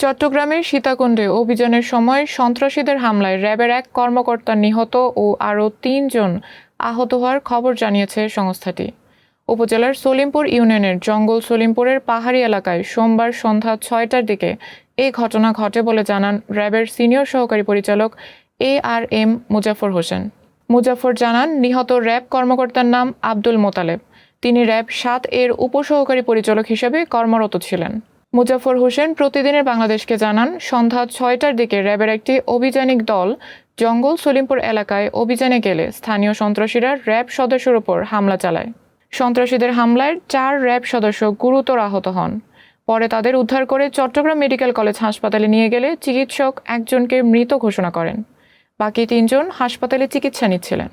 চট্টগ্রামের সীতাকুণ্ডে অভিযানের সময় সন্ত্রাসীদের হামলায় র্যাবের এক কর্মকর্তা নিহত ও আরও ৩ জন আহত হওয়ার খবর জানিয়েছে সংস্থাটি। উপজেলার সলিমপুর ইউনিয়নের জঙ্গল সলিমপুরের পাহাড়ি এলাকায় সোমবার সন্ধ্যা ৬টার দিকে এই ঘটনা ঘটে বলে জানান র্যাবের সিনিয়র সহকারী পরিচালক ARM মুজাফর হোসেন। মুজাফর জানান, নিহত র্যাব কর্মকর্তার নাম আব্দুল মোতালেব। তিনি র্যাব ৭ এর উপসহকারী পরিচালক হিসেবে কর্মরত ছিলেন। মুজাফর হোসেন প্রতিদিনের বাংলাদেশকে জানান, সন্ধ্যা ৬টার দিকে র্যাবের একটি অভিযানিক দল জঙ্গল সলিমপুর এলাকায় অভিযানে গেলে স্থানীয় সন্ত্রাসীরা র্যাব সদস্যের উপর হামলা চালায়। সন্ত্রাসীদের হামলায় ৪ র্যাব সদস্য গুরুতর আহত হন। পরে তাদের উদ্ধার করে চট্টগ্রাম মেডিকেল কলেজ হাসপাতালে নিয়ে গেলে চিকিৎসক একজনকে মৃত ঘোষণা করেন। বাকি ৩ জন হাসপাতালে চিকিৎসা নিচ্ছিলেন।